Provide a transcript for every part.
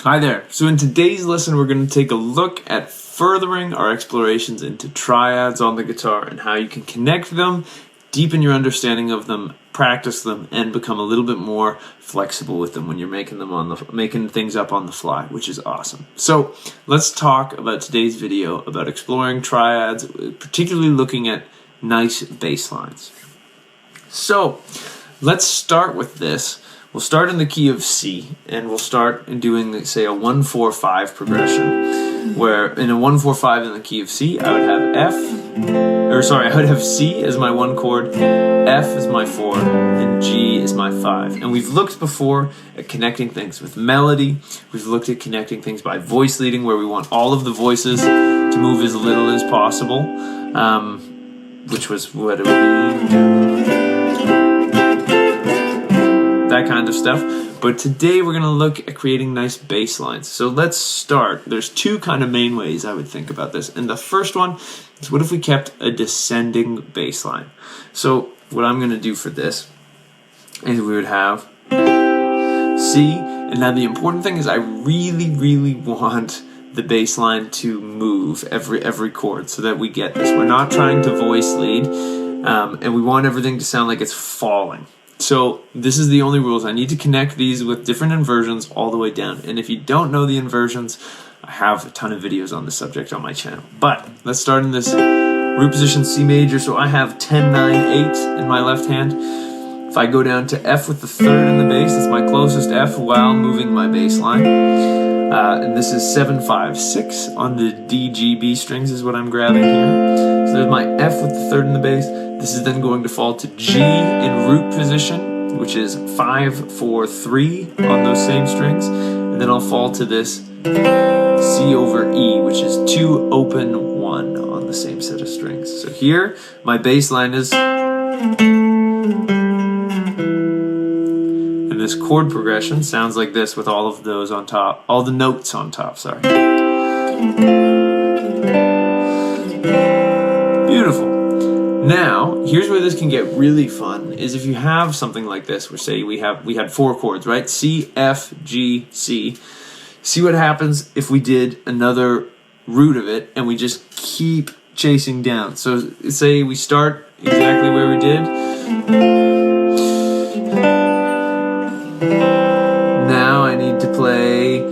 Hi there. So in today's lesson, we're going to take a look at furthering our explorations into triads on the guitar and how you can connect them, deepen your understanding of them, practice them, and become a little bit more flexible with them when you're making things up on the fly, which is awesome. So let's talk about today's video about exploring triads, particularly looking at nice bass lines. So let's start with this. We'll start in the key of C, and we'll start in doing, say, a 1-4-5 progression, where in a 1-4-5 in the key of C, I would have I would have C as my 1 chord, F as my 4, and G as my 5. And we've looked before at connecting things with melody. We've looked at connecting things by voice leading, where we want all of the voices to move as little as possible, which was what it would be. That kind of stuff. But today we're going to look at creating nice bass lines. So let's start. There's two kind of main ways I would think about this. And the first one is, what if we kept a descending bass line? So what I'm going to do for this is we would have C. And now the important thing is I really want the bass line to move every chord so that we get this. We're not trying to voice lead, and we want everything to sound like it's falling. So this is the only rules. I need to connect these with different inversions all the way down. And if you don't know the inversions, I have a ton of videos on the subject on my channel. But let's start in this root position C major. So I have 10, 9, 8 in my left hand. If I go down to F with the 3rd in the bass, that's my closest F while moving my bass line. And this is 7, 5, 6 on the D, G, B strings is what I'm grabbing here. So there's my F with the 3rd in the bass. This is then going to fall to G in root position, which is 5, 4, 3 on those same strings. And then I'll fall to this C over E, which is 2 open 1 on the same set of strings. So here, my bass line is... And this chord progression sounds like this with all of those on top, all the notes on top, sorry. Beautiful. Now, here's where this can get really fun, is if you have something like this, where say we had 4 chords, right? C, F, G, C. See what happens if we did another root of it and we just keep chasing down. So say we start exactly where we did. Now I need to play...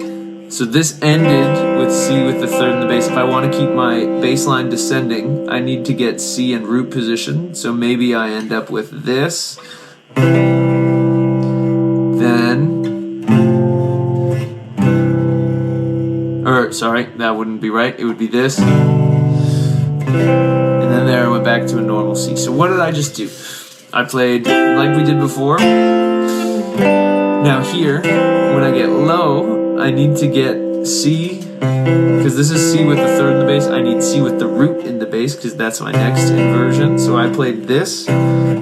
So this ended with C with the 3rd in the bass. If I want to keep my bass line descending, I need to get C in root position. So maybe I end up with this. Sorry, that wouldn't be right. It would be this. And then there I went back to a normal C. So what did I just do? I played like we did before. Now here, when I get low, I need to get C, because this is C with the 3rd in the bass. I need C with the root in the bass, because that's my next inversion. So I played this,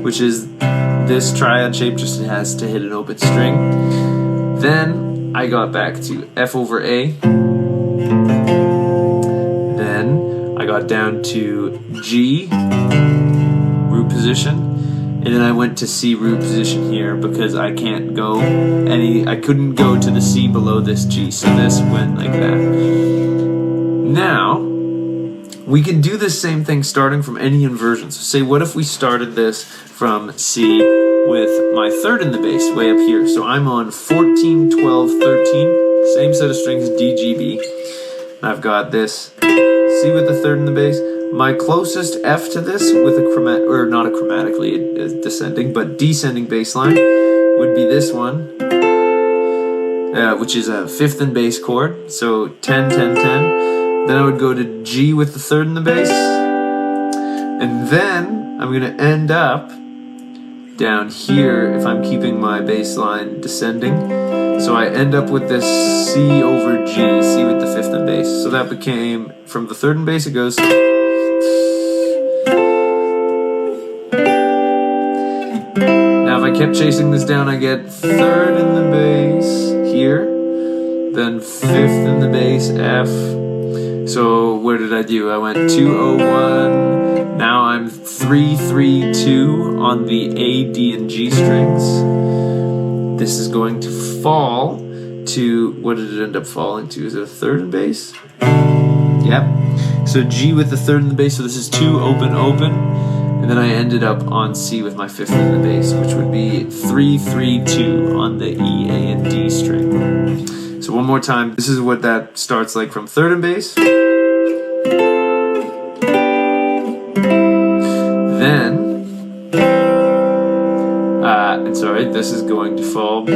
which is this triad shape, just has to hit an open string. Then I got back to F over A. Then I got down to G, root position. And then I went to C root position here because I couldn't go to the C below this G, so this went like that. Now, we can do the same thing starting from any inversion. So say, what if we started this from C with my 3rd in the bass way up here? So I'm on 14, 12, 13, same set of strings, D, G, B. And I've got this C with the 3rd in the bass. My closest F to this with a descending, but descending bass line would be this one, which is a 5th and bass chord. So 10, 10, 10. Then I would go to G with the 3rd in the bass. And then I'm going to end up down here if I'm keeping my bass line descending. So I end up with this C over G, C with the 5th and bass. So that became, from the 3rd and bass, it goes... Now if I kept chasing this down, I get 3rd in the bass here, then 5th in the bass, F. So where did I do? I went 2-0-1. Now I'm 3-3-2 on the A, D, and G strings. This is going to fall to, what did it end up falling to? Is it a third in bass? Yep. So G with the third in the bass, so this is 2 open open, and then I ended up on C with my 5th in the bass, which would be 3 3 2 on the E, A, and D string. So one more time, this is what that starts like from third in bass. Then, and sorry, this is going to fall.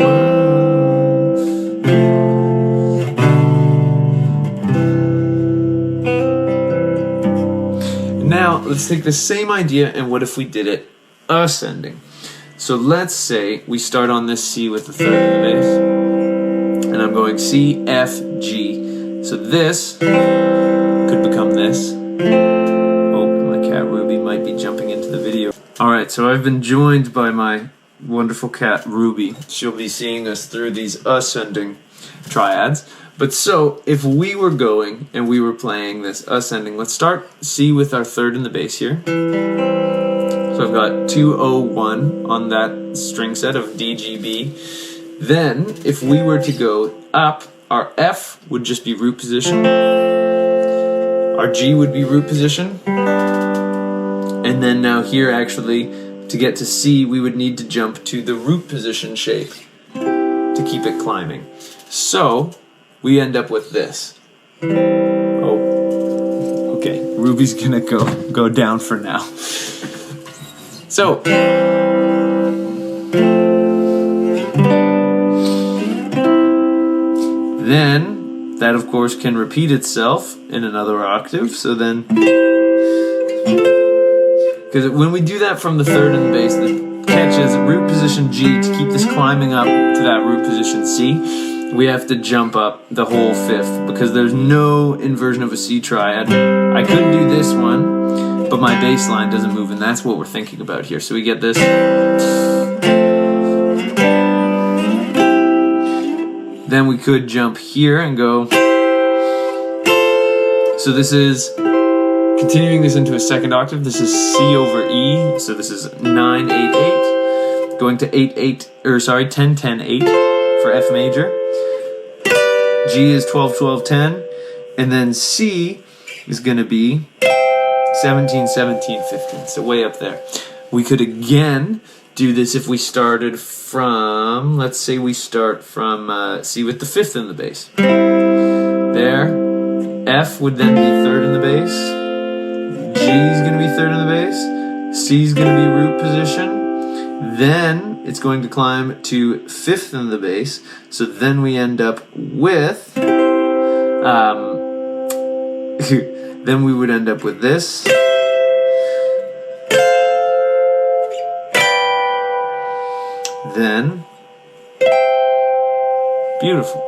Now, let's take the same idea, and what if we did it ascending? So let's say we start on this C with the third in the bass, and I'm going C, F, G. So this could become this. Cat Ruby might be jumping into the video. Alright, so I've been joined by my wonderful cat Ruby. She'll be seeing us through these ascending triads. But so, if we were going and we were playing this ascending, let's start C with our third in the bass here. So I've got 2, 0, 1 on that string set of D, G, B. Then, if we were to go up, our F would just be root position. Our G would be root position. And then now here, actually, to get to C, we would need to jump to the root position shape to keep it climbing. So, we end up with this. Oh, okay, Ruby's gonna go down for now. So, then, that of course can repeat itself in another octave, so then, because when we do that from the third in the bass, the catch is root position G. To keep this climbing up to that root position C, we have to jump up the whole 5th, because there's no inversion of a C triad. I could do this one, but my bass line doesn't move, and that's what we're thinking about here. So we get this. Then we could jump here and go. So this is continuing this into a second octave. This is C over E. So this is 9 8 8, going to 8 8, or sorry, 10 10 8 for F major. G is 12 12 10, and then C is going to be 17 17 15. So way up there. We could again do this if we started from, let's say we start from C with the 5th in the bass. There. F would then be 3rd in the bass. G is going to be 3rd in the bass. C is going to be root position. Then it's going to climb to 5th in the bass. So then we end up with, then we would end up with this. Then, beautiful.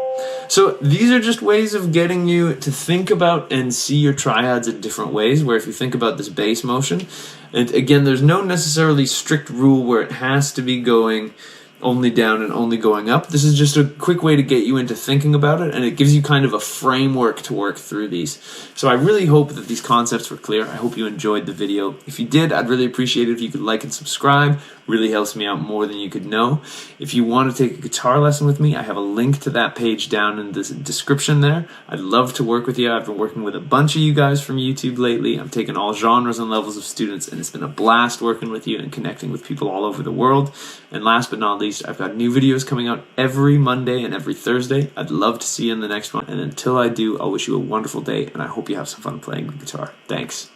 So these are just ways of getting you to think about and see your triads in different ways, where if you think about this bass motion, and again, there's no necessarily strict rule where it has to be going only down and only going up. This is just a quick way to get you into thinking about it, and it gives you kind of a framework to work through these. So I really hope that these concepts were clear. I hope you enjoyed the video. If you did, I'd really appreciate it if you could like and subscribe. Really helps me out more than you could know. If you want to take a guitar lesson with me, I have a link to that page down in the description there. I'd love to work with you. I've been working with a bunch of you guys from YouTube lately. I'm taking all genres and levels of students, and it's been a blast working with you and connecting with people all over the world. And last but not least, I've got new videos coming out every Monday and every Thursday. I'd love to see you in the next one. And until I do, I'll wish you a wonderful day, and I hope you have some fun playing the guitar. Thanks.